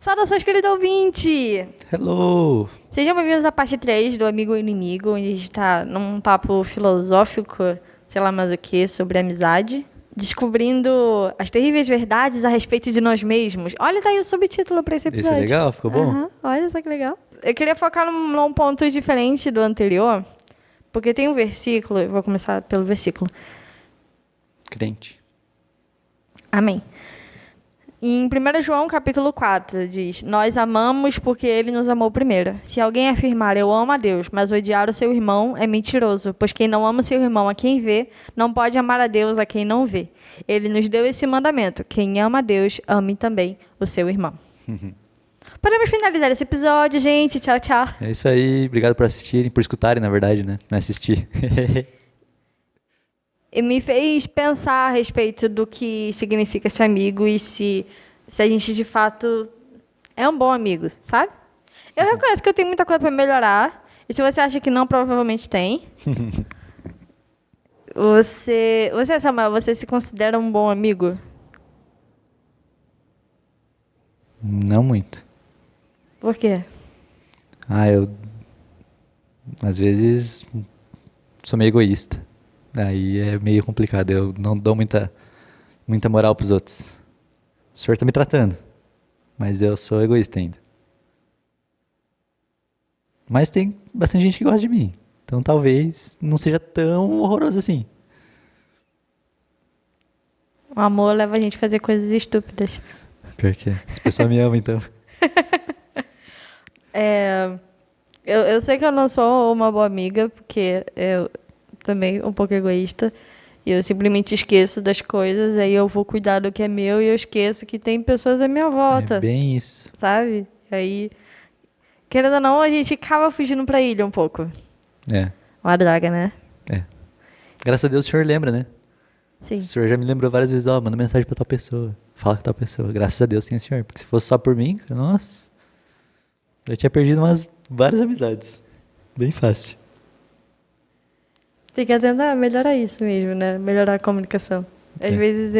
Saudações, querido ouvinte! Hello! Sejam bem-vindos à parte 3 do Amigo e Inimigo, onde a gente está num papo filosófico, sei lá mais o que, sobre amizade, descobrindo as terríveis verdades a respeito de nós mesmos. Olha, tá aí o subtítulo para esse episódio. Esse é legal? Ficou bom? Aham, olha só que legal. Eu queria focar num ponto diferente do anterior, porque tem um versículo, eu vou começar pelo versículo. Crente. Amém. Em 1 João, capítulo 4, diz: Nós amamos porque ele nos amou primeiro. Se alguém afirmar eu amo a Deus, mas odiar o seu irmão, é mentiroso, pois quem não ama o seu irmão a quem vê, não pode amar a Deus a quem não vê. Ele nos deu esse mandamento: quem ama a Deus, ame também o seu irmão. Podemos finalizar esse episódio, gente. Tchau, tchau. É isso aí. Obrigado por assistirem, por escutarem, na verdade, né? Não assistir. E me fez pensar a respeito do que significa ser amigo e se a gente de fato é um bom amigo, sabe? Eu reconheço que eu tenho muita coisa para melhorar. E se você acha que não, provavelmente tem. Você, Samuel, você se considera um bom amigo? Não muito. Por quê? Eu às vezes sou meio egoísta. Aí é meio complicado. Eu não dou muita moral pros outros. O senhor tá me tratando, mas eu sou egoísta ainda. Mas tem bastante gente que gosta de mim. Então talvez não seja tão horroroso assim. O amor leva a gente a fazer coisas estúpidas. Pior que é. As pessoas me amam, então. Eu sei que eu não sou uma boa amiga, porque eu também um pouco egoísta. E eu simplesmente esqueço das coisas, aí eu vou cuidar do que é meu e eu esqueço que tem pessoas à minha volta. É bem isso. Sabe? Aí, querendo ou não, a gente acaba fugindo pra ilha um pouco. É. Uma droga, né? É. Graças a Deus o senhor lembra, né? Sim. O senhor já me lembrou várias vezes, manda mensagem pra tal pessoa. Fala com tal pessoa. Graças a Deus tem o senhor. Porque se fosse só por mim, nossa. Eu tinha perdido várias amizades. Bem fácil. Tem que tentar melhorar isso mesmo, né? Melhorar a comunicação. Às vezes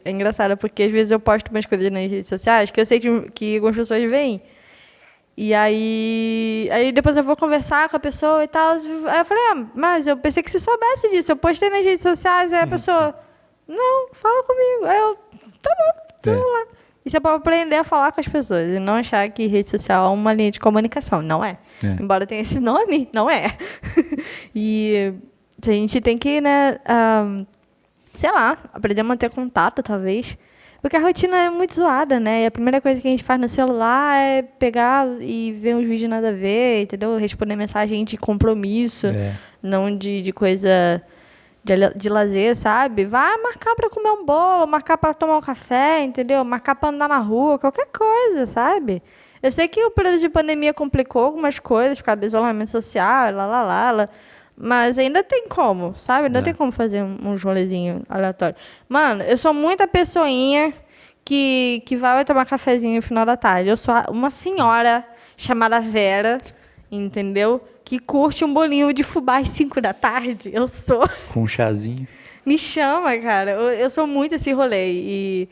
é engraçado, porque às vezes eu posto umas coisas nas redes sociais que eu sei que algumas pessoas veem. E aí depois eu vou conversar com a pessoa e tal. Aí eu falei, mas eu pensei que você soubesse disso. Eu postei nas redes sociais, aí a pessoa, não, fala comigo. Aí eu, tá bom, vamos lá. Isso é para aprender a falar com as pessoas e não achar que rede social é uma linha de comunicação. Não é. Embora tenha esse nome, não é. E a gente tem que, né, sei lá, aprender a manter contato, talvez. Porque a rotina é muito zoada, né? E a primeira coisa que a gente faz no celular é pegar e ver uns vídeos nada a ver, entendeu? Responder mensagem de compromisso, não de coisa de lazer, sabe? Vai marcar para comer um bolo, marcar para tomar um café, entendeu? Marcar para andar na rua, qualquer coisa, sabe? Eu sei que o período de pandemia complicou algumas coisas, por causa do isolamento social, mas ainda tem como, sabe? Ainda tem como fazer um rolezinho aleatório. Mano, eu sou muita pessoinha que vai tomar cafezinho no final da tarde. Eu sou uma senhora chamada Vera, entendeu? Que curte um bolinho de fubá às 5 da tarde. Eu sou. Com um chazinho. Me chama, cara. Eu sou muito esse rolê. E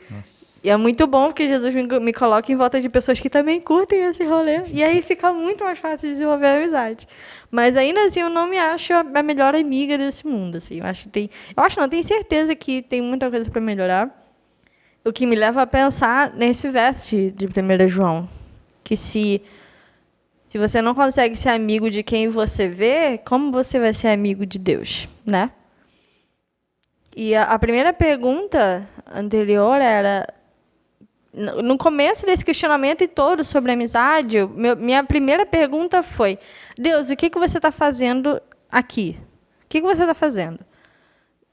é muito bom porque Jesus me coloca em volta de pessoas que também curtem esse rolê. E aí fica muito mais fácil de desenvolver a amizade. Mas ainda assim, eu não me acho a melhor amiga desse mundo. Assim. Tenho certeza que tem muita coisa para melhorar. O que me leva a pensar nesse verso de 1 João. Que se você não consegue ser amigo de quem você vê, como você vai ser amigo de Deus, né? E a primeira pergunta anterior era, no começo desse questionamento e todo sobre amizade, minha primeira pergunta foi, Deus, o que você está fazendo aqui? O que você está fazendo?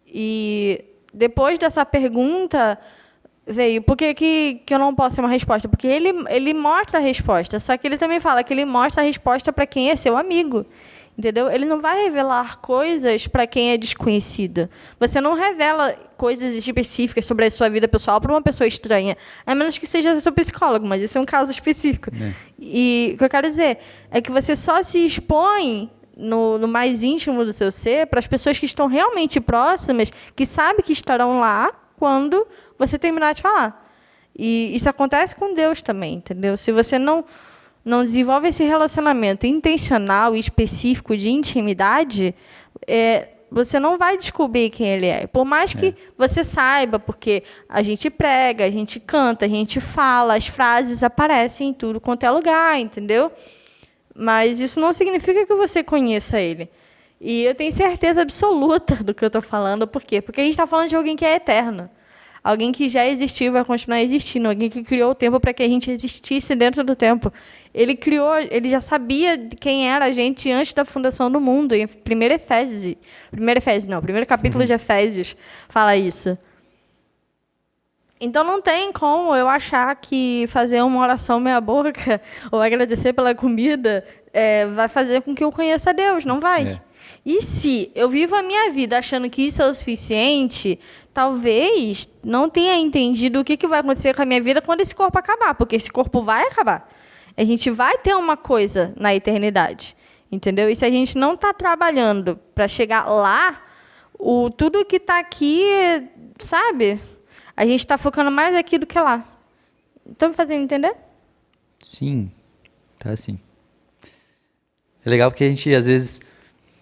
E depois dessa pergunta veio, por que eu não posso ter uma resposta? Porque ele mostra a resposta, só que ele também fala que ele mostra a resposta para quem é seu amigo. Entendeu? Ele não vai revelar coisas para quem é desconhecido. Você não revela coisas específicas sobre a sua vida pessoal para uma pessoa estranha, a menos que seja seu psicólogo, mas isso é um caso específico. E o que eu quero dizer é que você só se expõe no mais íntimo do seu ser para as pessoas que estão realmente próximas, que sabem que estarão lá quando você terminar de falar. E isso acontece com Deus também, entendeu? Se você não desenvolve esse relacionamento intencional e específico de intimidade, você não vai descobrir quem ele é. Por mais que você saiba, porque a gente prega, a gente canta, a gente fala, as frases aparecem em tudo quanto é lugar, entendeu? Mas isso não significa que você conheça ele. E eu tenho certeza absoluta do que eu estou falando. Por quê? Porque a gente está falando de alguém que é eterno. Alguém que já existiu e vai continuar existindo. Alguém que criou o tempo para que a gente existisse dentro do tempo. Ele criou, ele já sabia quem era a gente antes da fundação do mundo. Em 1 primeiro capítulo de Efésios fala isso. Então não tem como eu achar que fazer uma oração meia boca ou agradecer pela comida vai fazer com que eu conheça Deus. Não vai. E se eu vivo a minha vida achando que isso é o suficiente, talvez não tenha entendido o que vai acontecer com a minha vida quando esse corpo acabar, porque esse corpo vai acabar. A gente vai ter uma coisa na eternidade, entendeu? E se a gente não está trabalhando para chegar lá, tudo que está aqui, sabe? A gente está focando mais aqui do que lá. Estão me fazendo entender? Sim, tá sim. É legal porque a gente, às vezes,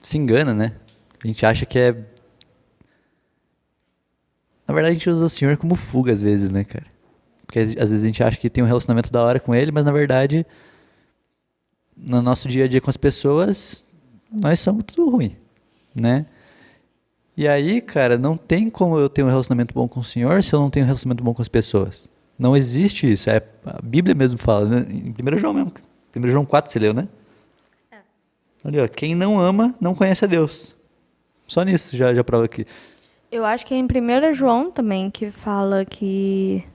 se engana, né? A gente acha que é... Na verdade, a gente usa o Senhor como fuga, às vezes, né, cara? Porque, às vezes, a gente acha que tem um relacionamento da hora com Ele, mas, na verdade, no nosso dia a dia com as pessoas, nós somos tudo ruim, né? E aí, cara, não tem como eu ter um relacionamento bom com o Senhor se eu não tenho um relacionamento bom com as pessoas. Não existe isso. A Bíblia mesmo fala, né? Em 1 João mesmo. 1 João 4, você leu, né? Ali, ó, quem não ama, não conhece a Deus. Só nisso já prova aqui. Eu acho que é em 1 João também que fala que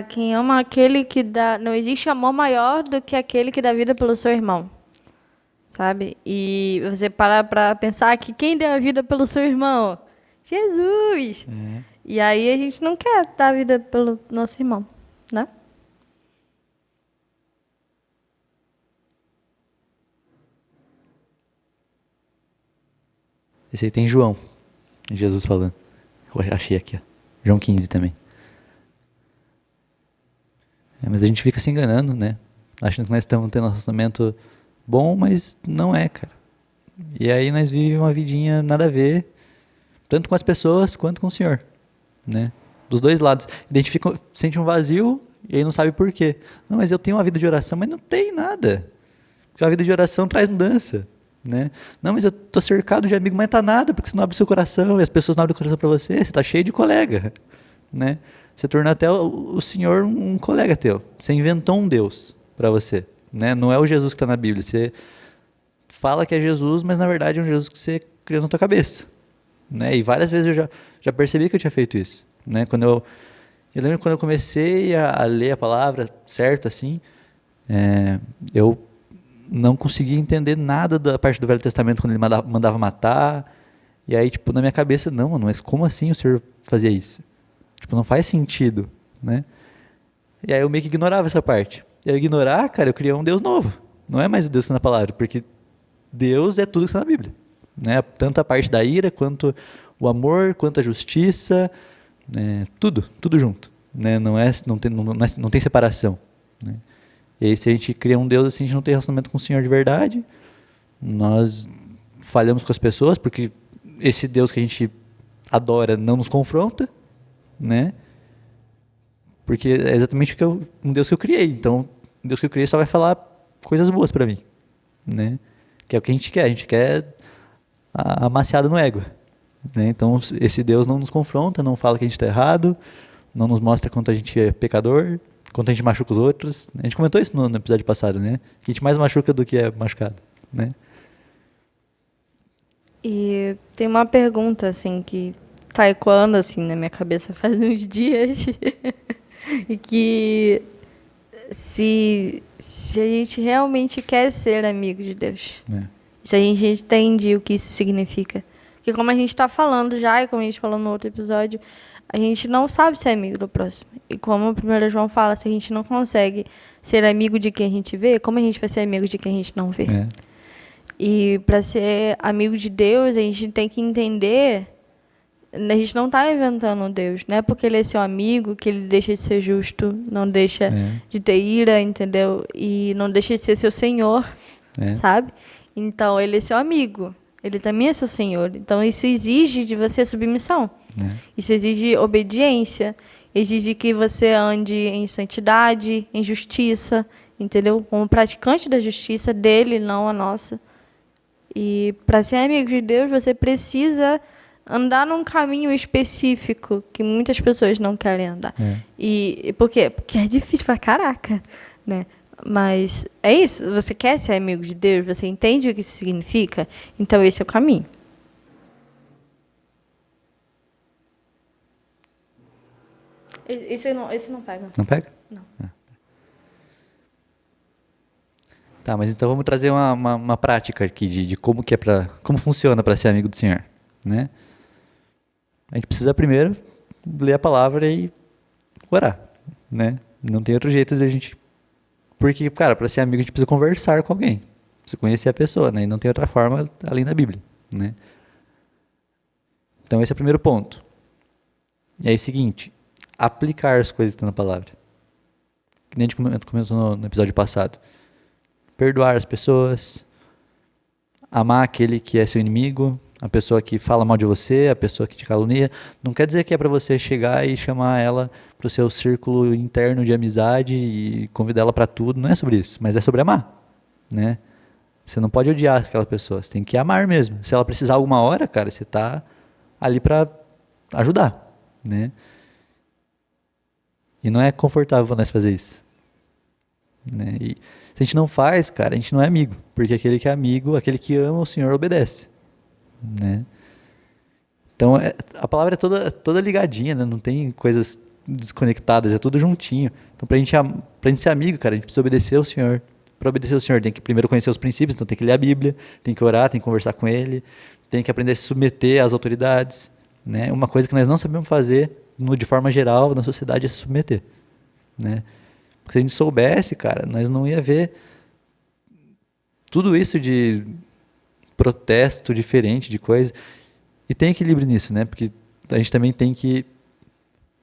quem ama aquele que dá... Não existe amor maior do que aquele que dá vida pelo seu irmão. Sabe? E você parar para pensar que quem deu a vida pelo seu irmão? Jesus! E aí a gente não quer dar a vida pelo nosso irmão, né? Esse aí tem João, Jesus falando. Eu achei aqui, ó. João 15 também. Mas a gente fica se enganando, né? Achando que nós estamos tendo um relacionamento bom, mas não é, cara. E aí nós vivemos uma vidinha nada a ver, tanto com as pessoas quanto com o Senhor, né? Dos dois lados. Identifica, sente um vazio e aí não sabe por quê. Não, mas eu tenho uma vida de oração, mas não tem nada. Porque a vida de oração traz mudança, né? Não, mas eu tô cercado de amigos, mas tá nada, porque você não abre o seu coração e as pessoas não abrem o coração para você, você tá cheio de colega, né? Você tornou até o Senhor um colega teu. Você inventou um Deus para você, né? Não é o Jesus que está na Bíblia. Você fala que é Jesus, mas na verdade é um Jesus que você criou na tua cabeça, né? E várias vezes eu já percebi que eu tinha feito isso, né? Eu lembro quando eu comecei a ler a palavra certo, assim, eu não conseguia entender nada da parte do Velho Testamento quando ele mandava matar. E aí, tipo, na minha cabeça, não, mano, mas como assim o Senhor fazia isso? Tipo, não faz sentido, né? E aí eu meio que ignorava essa parte. E eu ignorar, cara, eu criei um Deus novo. Não é mais o Deus que está na palavra, porque Deus é tudo que está na Bíblia, né? Tanto a parte da ira, quanto o amor, quanto a justiça, né? Tudo junto, né? Não tem separação, né? E aí se a gente cria um Deus assim, a gente não tem relacionamento com o Senhor de verdade, nós falhamos com as pessoas, porque esse Deus que a gente adora não nos confronta, né? Porque é exatamente um Deus que eu criei. Então, um Deus que eu criei só vai falar coisas boas para mim, né? Que é o que a gente quer. A gente quer a amaciada no ego, né? Então, esse Deus não nos confronta, não fala que a gente está errado, não nos mostra quanto a gente é pecador, quanto a gente machuca os outros. A gente comentou isso no episódio passado, né? Que a gente mais machuca do que é machucado, né? E tem uma pergunta, assim, que tá ecoando, assim, na minha cabeça faz uns dias. E que se a gente realmente quer ser amigo de Deus, se a gente entende o que isso significa. Porque como a gente está falando já, e como a gente falou no outro episódio, a gente não sabe ser amigo do próximo. E como o 1 João fala, se a gente não consegue ser amigo de quem a gente vê, como a gente vai ser amigo de quem a gente não vê? E para ser amigo de Deus, a gente tem que entender A gente não está inventando um Deus. Não é porque ele é seu amigo que ele deixa de ser justo, não deixa de ter ira, entendeu? E não deixa de ser seu senhor, sabe? Então, ele é seu amigo. Ele também é seu senhor. Então, isso exige de você submissão. Isso exige obediência. Exige que você ande em santidade, em justiça, entendeu? Como praticante da justiça dele, não a nossa. E para ser amigo de Deus, você precisa andar num caminho específico que muitas pessoas não querem andar. E por quê? Porque é difícil pra caraca, né? Mas é isso, você quer ser amigo de Deus, você entende o que isso significa, então esse é o caminho. Esse não pega. Não pega? Não. Tá, mas então vamos trazer uma prática aqui de como que é como funciona para ser amigo do Senhor, né? A gente precisa primeiro ler a palavra e orar, né? Não tem outro jeito de a gente... Porque, cara, para ser amigo a gente precisa conversar com alguém. Precisa conhecer a pessoa, né? E não tem outra forma além da Bíblia, né? Então esse é o primeiro ponto. E aí, seguinte, aplicar as coisas que estão na palavra. Que nem a gente comentou no episódio passado. Perdoar as pessoas, amar aquele que é seu inimigo, a pessoa que fala mal de você, a pessoa que te calunia. Não quer dizer que é para você chegar e chamar ela para o seu círculo interno de amizade e convidar ela para tudo. Não é sobre isso, mas é sobre amar, né? Você não pode odiar aquela pessoa, você tem que amar mesmo. Se ela precisar alguma hora, cara, você está ali para ajudar, né? E não é confortável nós fazer isso, né? E se a gente não faz, cara, a gente não é amigo. Porque aquele que é amigo, aquele que ama o Senhor, obedece, né? Então, a palavra é toda ligadinha, né? Não tem coisas desconectadas, é tudo juntinho. Então, pra gente ser amigo, cara, a gente precisa obedecer ao Senhor. Para obedecer ao Senhor, tem que primeiro conhecer os princípios, então tem que ler a Bíblia, tem que orar, tem que conversar com Ele, tem que aprender a se submeter às autoridades, né? Uma coisa que nós não sabemos fazer, de forma geral, na sociedade, é se submeter, né? Porque se a gente soubesse, cara, nós não ia ver tudo isso de protesto diferente, de coisa. E tem equilíbrio nisso, né? Porque a gente também tem que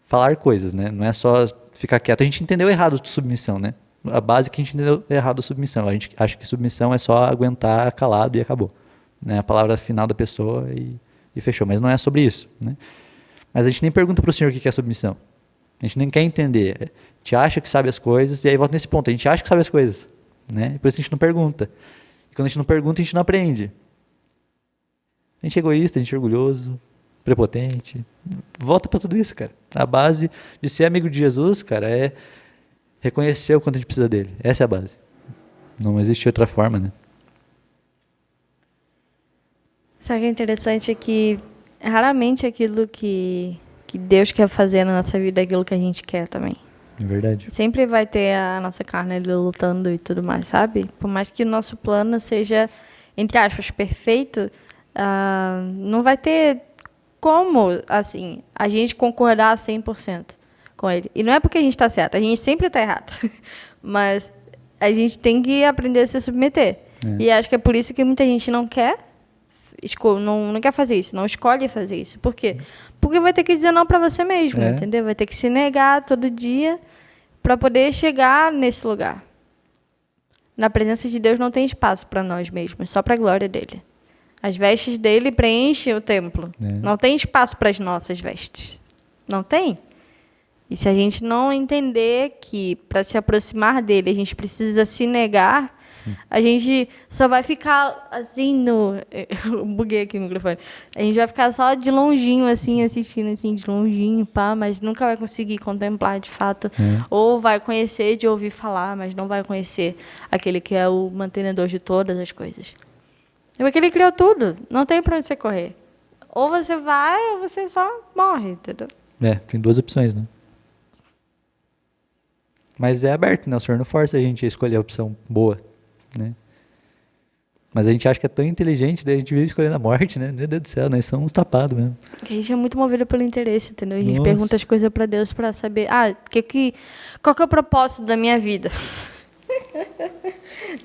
falar coisas, né? Não é só ficar quieto. A gente entendeu errado submissão, né? A base que a gente entendeu errado submissão. A gente acha que submissão é só aguentar calado e acabou, né? A palavra final da pessoa e fechou. Mas não é sobre isso, né? Mas a gente nem pergunta para o Senhor o que é submissão. A gente nem quer entender. A gente acha que sabe as coisas, e aí volta nesse ponto. A gente acha que sabe as coisas, né? Por isso a gente não pergunta. E quando a gente não pergunta, a gente não aprende. A gente é egoísta, a gente é orgulhoso, prepotente. Volta para tudo isso, cara. A base de ser amigo de Jesus, cara, é reconhecer o quanto a gente precisa dele. Essa é a base. Não existe outra forma, né? Sabe o que é interessante é que raramente aquilo que Deus quer fazer na nossa vida é aquilo que a gente quer também. É verdade. Sempre vai ter a nossa carne ali lutando e tudo mais, sabe? Por mais que o nosso plano seja, entre aspas, perfeito, não vai ter como, assim, a gente concordar 100% com ele. E não é porque a gente está certo, a gente sempre está errado. Mas a gente tem que aprender a se submeter. E acho que é por isso que muita gente não quer, não quer fazer isso, não escolhe fazer isso. Por quê? Porque vai ter que dizer não para você mesmo, entendeu? Vai ter que se negar todo dia para poder chegar nesse lugar. Na presença de Deus não tem espaço para nós mesmos, só para a glória dele. As vestes dele preenchem o templo. Não tem espaço para as nossas vestes. Não tem. E se a gente não entender que para se aproximar dele a gente precisa se negar, a gente só vai ficar assim eu buguei aqui o microfone. A gente vai ficar só de longinho, assim, assistindo assim, de longinho, pá, mas nunca vai conseguir contemplar de fato. Ou vai conhecer de ouvir falar, mas não vai conhecer aquele que é o mantenedor de todas as coisas. Porque ele criou tudo. Não tem para onde você correr. Ou você vai, ou você só morre, entendeu? Tem duas opções, né? Mas é aberto, né? O Senhor não força a gente a escolher a opção boa, né? Mas a gente acha que é tão inteligente, daí a gente vive escolhendo a morte, né? Meu Deus do céu, nós somos tapados mesmo. Porque a gente é muito movido pelo interesse, entendeu? A gente pergunta as coisas para Deus para saber, qual que é o propósito da minha vida?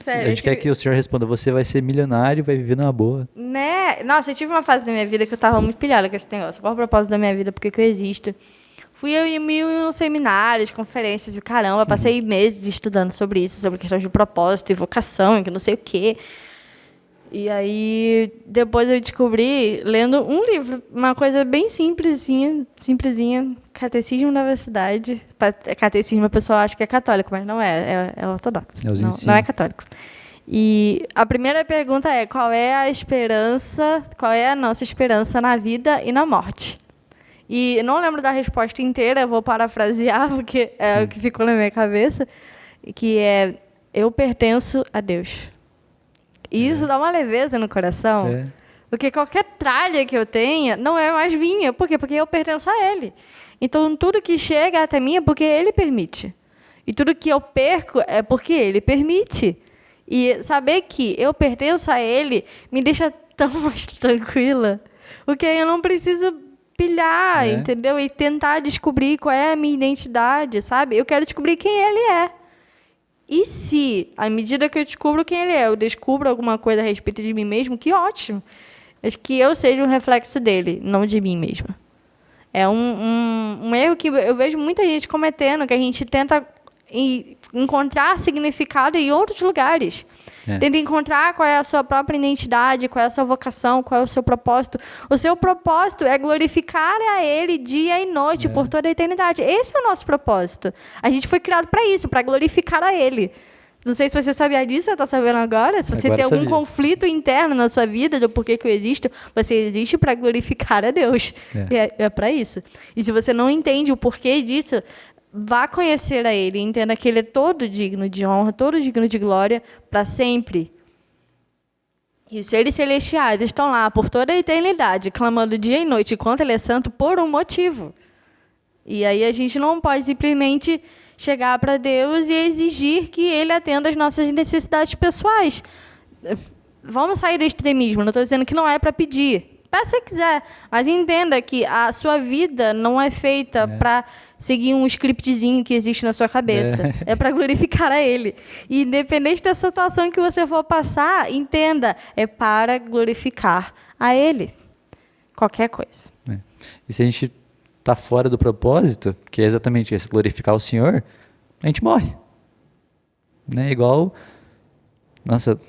Sério, A gente quer que o senhor responda, você vai ser milionário, vai viver numa boa. Né? Nossa, eu tive uma fase da minha vida que eu tava muito pilhada com esse negócio. Qual o propósito da minha vida? Por que que eu existo? Fui eu em mil e um seminários, conferências e caramba, passei meses estudando sobre isso, sobre questões de propósito e vocação, que não sei o quê. E aí, depois eu descobri, lendo um livro, uma coisa bem simplesinha, Catecismo da Universidade. Catecismo a pessoa acha que é católico, mas não é, é ortodoxo. É os Não, ensinos. não é católico. E a primeira pergunta é: qual é a esperança, qual é a nossa esperança na vida e na morte? E não lembro da resposta inteira, eu vou parafrasear, porque é o que ficou na minha cabeça, que é: eu pertenço a Deus. E isso dá uma leveza no coração, É. porque qualquer tralha que eu tenha não é mais minha. Por quê? Porque eu pertenço a Ele. Então, tudo que chega até mim é porque Ele permite. E tudo que eu perco é porque Ele permite. E saber que eu pertenço a Ele me deixa tão mais tranquila. Porque eu não preciso pilhar, entendeu? E tentar descobrir qual é a minha identidade, sabe? Eu quero descobrir quem Ele é. E se, à medida que eu descubro quem Ele é, eu descubro alguma coisa a respeito de mim mesmo, que ótimo. Mas que eu seja um reflexo dele, não de mim mesma. É um erro que eu vejo muita gente cometendo, que a gente tenta encontrar significado em outros lugares. Tenta encontrar qual é a sua própria identidade, qual é a sua vocação, qual é o seu propósito. O seu propósito é glorificar a Ele dia e noite, por toda a eternidade. Esse é o nosso propósito. A gente foi criado para isso, para glorificar a Ele. Não sei se você sabia disso, você está sabendo agora. Se você Agora tem algum sabia. conflito interno na sua vida do porquê que eu existo, você existe para glorificar a Deus. É para isso. E se você não entende o porquê disso, vá conhecer a Ele, entenda que Ele é todo digno de honra, todo digno de glória, para sempre. E os seres celestiais estão lá por toda a eternidade, clamando dia e noite enquanto Ele é santo por um motivo. E aí a gente não pode simplesmente chegar para Deus e exigir que Ele atenda às nossas necessidades pessoais. Vamos sair do extremismo, não estou dizendo que não é para pedir. Peça se quiser, mas entenda que a sua vida não é feita para seguir um scriptzinho que existe na sua cabeça. É para glorificar a Ele. E independente da situação que você for passar, entenda, é para glorificar a Ele. Qualquer coisa. E se a gente está fora do propósito, que é exatamente esse, glorificar o Senhor, a gente morre. Né? Igual, nossa,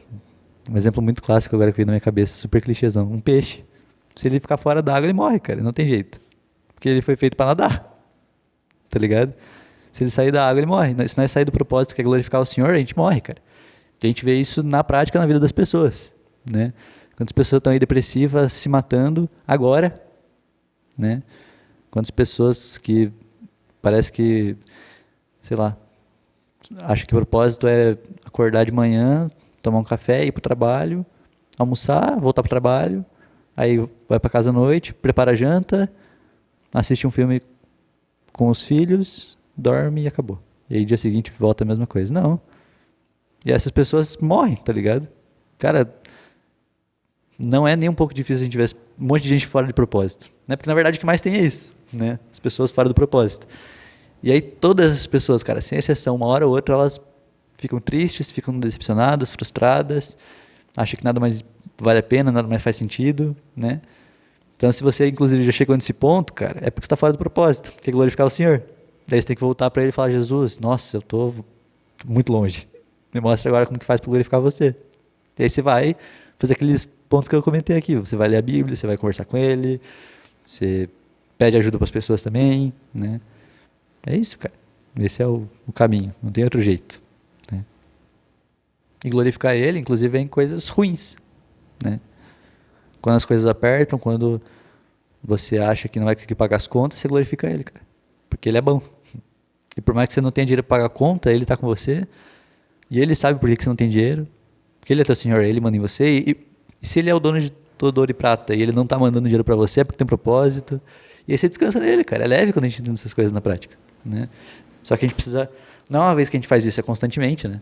um exemplo muito clássico agora que veio na minha cabeça, super clichêzão, um peixe. Se ele ficar fora d'água, ele morre, cara. Não tem jeito. Porque ele foi feito para nadar. Tá ligado? Se ele sair da água, ele morre. Se nós sair do propósito, que é glorificar o Senhor, a gente morre, cara. A gente vê isso na prática, na vida das pessoas. Né? Quantas pessoas estão aí depressivas, se matando agora. Né? Quantas pessoas que parece que, sei lá, acham que o propósito é acordar de manhã, tomar um café, ir pro trabalho, almoçar, voltar pro trabalho. Aí vai para casa à noite, prepara a janta, assiste um filme com os filhos, dorme e acabou. E aí dia seguinte volta a mesma coisa. Não. E essas pessoas morrem, tá ligado? Cara, não é nem um pouco difícil a gente ver um monte de gente fora de propósito. Né? Porque na verdade o que mais tem é isso. Né? As pessoas fora do propósito. E aí todas as pessoas, cara, sem exceção, uma hora ou outra, elas ficam tristes, ficam decepcionadas, frustradas, acham que nada mais vale a pena, nada mais faz sentido, né? Então, se você, inclusive, já chegou nesse ponto, cara, é porque você está fora do propósito, que é glorificar o Senhor. Daí você tem que voltar para Ele e falar: Jesus, nossa, eu estou muito longe. Me mostra agora como que faz para glorificar você. E aí você vai fazer aqueles pontos que eu comentei aqui. Você vai ler a Bíblia, você vai conversar com Ele, você pede ajuda para as pessoas também, né? É isso, cara. Esse é o caminho, não tem outro jeito. Né? E glorificar Ele, inclusive, é em coisas ruins. Né? Quando as coisas apertam, quando você acha que não vai conseguir pagar as contas, você glorifica Ele, cara. Porque Ele é bom. E por mais que você não tenha dinheiro para pagar a conta, Ele está com você. E Ele sabe por que você não tem dinheiro. Porque Ele é teu Senhor, Ele manda em você. E se Ele é o dono de todo ouro e prata e Ele não está mandando dinheiro para você, é porque tem propósito. E aí você descansa nele, cara. É leve quando a gente entende essas coisas na prática. Né? Só que a gente precisa... Não é uma vez que a gente faz isso, é constantemente, né?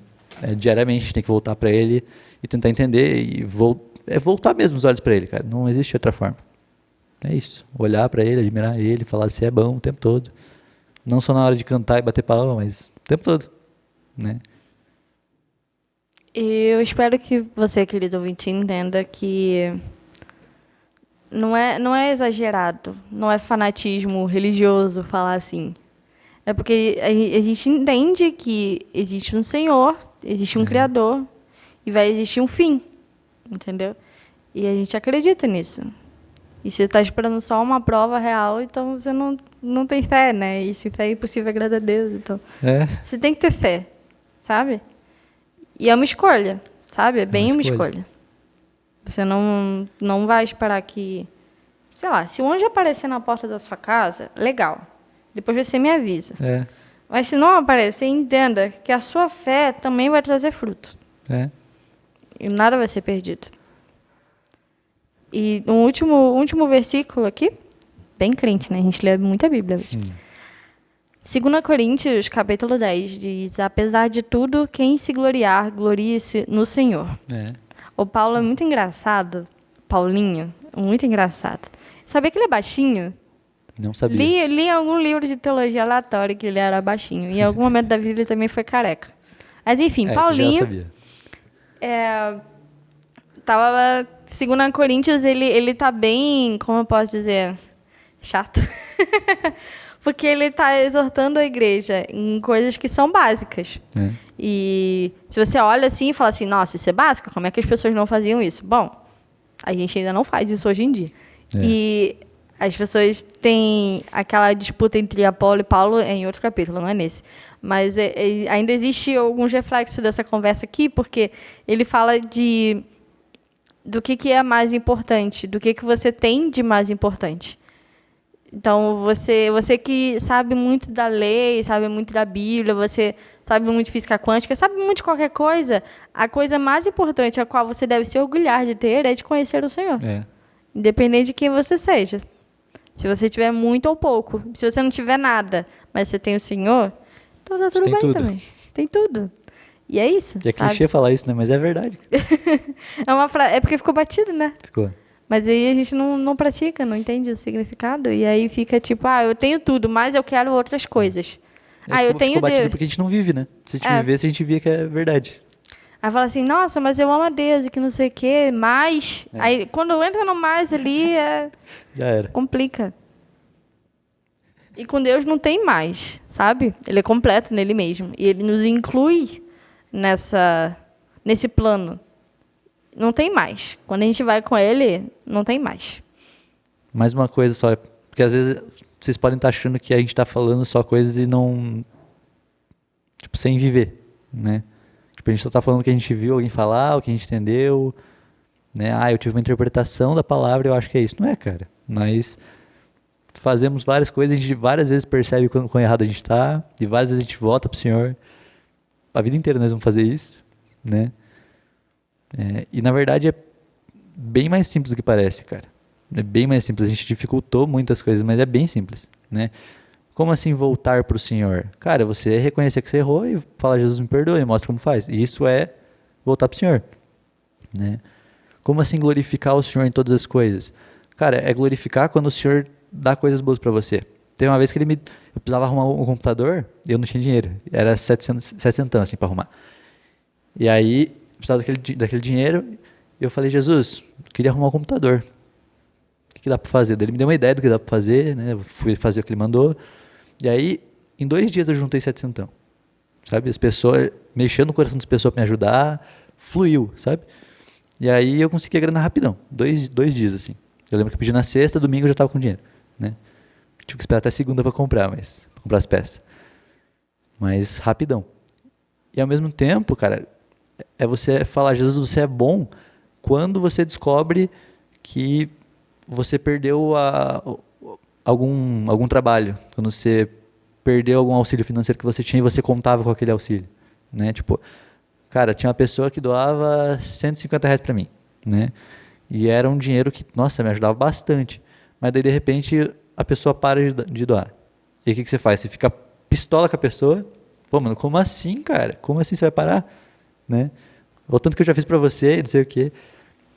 Diariamente a gente tem que voltar para Ele e tentar entender e voltar mesmo os olhos para Ele, cara. Não existe outra forma. É isso. Olhar para Ele, admirar Ele, falar se é bom o tempo todo. Não só na hora de cantar e bater palma, mas o tempo todo. Né? Eu espero que você, querido ouvinte, entenda que não é exagerado, não é fanatismo religioso falar assim. É porque a gente entende que existe um Senhor, existe um Criador e vai existir um fim, entendeu? E a gente acredita nisso. E se você está esperando só uma prova real, então você não tem fé, né? E se fé é impossível, agrada a Deus. Então, É, você tem que ter fé, sabe? E é uma escolha, sabe? É é uma bem uma escolha. escolha. Você não vai esperar que... Sei lá, se o anjo aparecer na porta da sua casa, legal. Depois você me avisa. É, Mas se não aparecer, entenda que a sua fé também vai trazer fruto. é. E nada vai ser perdido. E um último versículo aqui, bem crente, né? A gente lê muita Bíblia. 2 Coríntios, capítulo 10, diz: apesar de tudo, quem se gloriar, glorie-se no Senhor. É. O Paulo é muito engraçado. Paulinho, muito engraçado. Sabia que ele é baixinho? Não sabia. Li em algum livro de teologia aleatório que ele era baixinho. E em algum momento da vida ele também foi careca. Mas enfim, É, você já Paulinho... sabia. Tava... 2 Coríntios, ele tá bem... Como eu posso dizer? Chato. Porque ele tá exortando a igreja em coisas que são básicas. É. E se você olha assim e fala assim, nossa, isso é básico? Como é que as pessoas não faziam isso? Bom, a gente ainda não faz isso hoje em dia. É. E as pessoas têm aquela disputa entre Apolo e Paulo em outro capítulo, não é nesse. Mas ainda existe alguns reflexos dessa conversa aqui, porque ele fala do que é mais importante, do que você tem de mais importante. Então, você que sabe muito da lei, sabe muito da Bíblia, você sabe muito de física quântica, sabe muito de qualquer coisa, a coisa mais importante a qual você deve se orgulhar de ter é de conhecer o Senhor. É. Independente de quem você seja. Se você tiver muito ou pouco. Se você não tiver nada, mas você tem o Senhor, então tá tudo tem bem tudo. também. Tem tudo. E é isso, E é sabe? clichê falar isso, né? Mas é verdade. É porque ficou batido, né? Ficou. Mas aí a gente não pratica, não entende o significado. E aí fica tipo, eu tenho tudo, mas eu quero outras coisas. Eu tenho ficou batido Deus. porque a gente não vive, né? Se a gente É. vivesse, a gente via que é verdade. Aí fala assim, nossa, mas eu amo a Deus e que não sei o quê, mas... É. Aí quando entra no mais ali, Já era. complica. E com Deus não tem mais, sabe? Ele é completo nele mesmo. E ele nos inclui nesse plano. Não tem mais. Quando a gente vai com ele, não tem mais. Mais uma coisa só, porque às vezes vocês podem estar achando que a gente está falando só coisas e não... Tipo, sem viver, né? Tipo, a gente só está falando o que a gente viu alguém falar, o que a gente entendeu, né? Eu tive uma interpretação da palavra e eu acho que é isso. Não é, cara. Nós fazemos várias coisas, a gente várias vezes percebe quão errado a gente está e várias vezes a gente volta pro Senhor. A vida inteira nós vamos fazer isso, né? E na verdade é bem mais simples do que parece, cara. É bem mais simples. A gente dificultou muitas coisas, mas é bem simples, né? Como assim voltar para o Senhor? Cara, você reconhecer que você errou e falar, Jesus me perdoe, e mostra como faz. E isso é voltar para o Senhor, né? Como assim glorificar o Senhor em todas as coisas? Cara, é glorificar quando o Senhor dá coisas boas para você. Tem uma vez que eu precisava arrumar um computador e eu não tinha dinheiro. Era 700 assim para arrumar. E aí, precisava daquele dinheiro, e eu falei, Jesus, eu queria arrumar um computador. O que dá para fazer? Ele me deu uma ideia do que dá para fazer, né? Eu fui fazer o que ele mandou. E aí, em 2 dias eu juntei 700. Sabe? As pessoas, mexendo no coração das pessoas para me ajudar, fluiu, sabe? E aí eu consegui a grana rapidão. 2 dias, assim. Eu lembro que eu pedi na sexta, domingo eu já estava com dinheiro, né? Tive que esperar até segunda para comprar as peças. Mas rapidão. E ao mesmo tempo, cara, é você falar, Jesus, você é bom quando você descobre que você perdeu algum trabalho, quando você perdeu algum auxílio financeiro que você tinha e você contava com aquele auxílio, né? Tipo, cara, tinha uma pessoa que doava R$ 150 para mim, né? E era um dinheiro que, nossa, me ajudava bastante. Mas daí, de repente, a pessoa para de doar. E aí, o que você faz? Você fica pistola com a pessoa. Pô, mano, como assim, cara? Como assim você vai parar? Né? O tanto que eu já fiz para você, não sei o quê.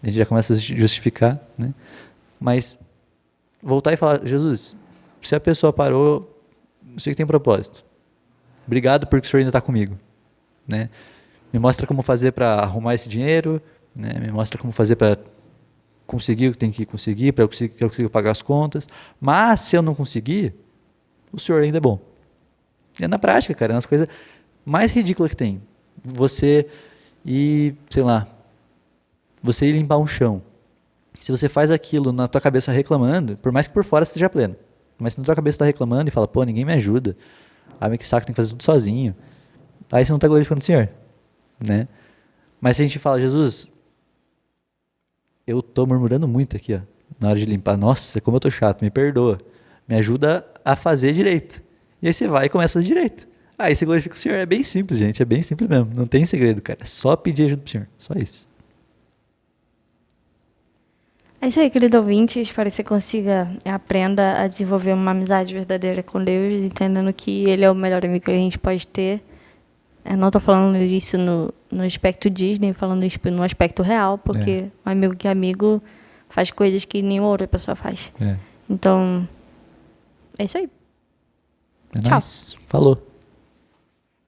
A gente já começa a justificar, né? Mas voltar e falar, Jesus, se a pessoa parou, eu sei que tem propósito. Obrigado porque o Senhor ainda está comigo, né? Me mostra como fazer para arrumar esse dinheiro, né? Me mostra como fazer para conseguir o que tem que conseguir, para que eu consiga pagar as contas. Mas se eu não conseguir, o Senhor ainda é bom. E é na prática, cara, é uma das coisas mais ridículas que tem. Você ir, sei lá, você ir limpar um chão. Se você faz aquilo na tua cabeça reclamando, por mais que por fora você esteja pleno, mas se na tua cabeça está reclamando e fala, pô, ninguém me ajuda, que saco, tem que fazer tudo sozinho, aí você não está glorificando o Senhor, né? Mas se a gente fala, Jesus, eu tô murmurando muito aqui, ó, na hora de limpar, nossa, como eu tô chato, me perdoa, me ajuda a fazer direito. E aí você vai e começa a fazer direito. Aí você glorifica o Senhor, é bem simples, gente, é bem simples mesmo, não tem segredo, cara, é só pedir ajuda pro Senhor, só isso. É isso aí, querido ouvinte. Espero que você consiga, aprenda a desenvolver uma amizade verdadeira com Deus, entendendo que Ele é o melhor amigo que a gente pode ter. Eu não estou falando isso no aspecto Disney, falando isso no aspecto real, porque um amigo que é amigo faz coisas que nenhuma outra pessoa faz. Então, é isso aí. É Tchau. nóis. Falou.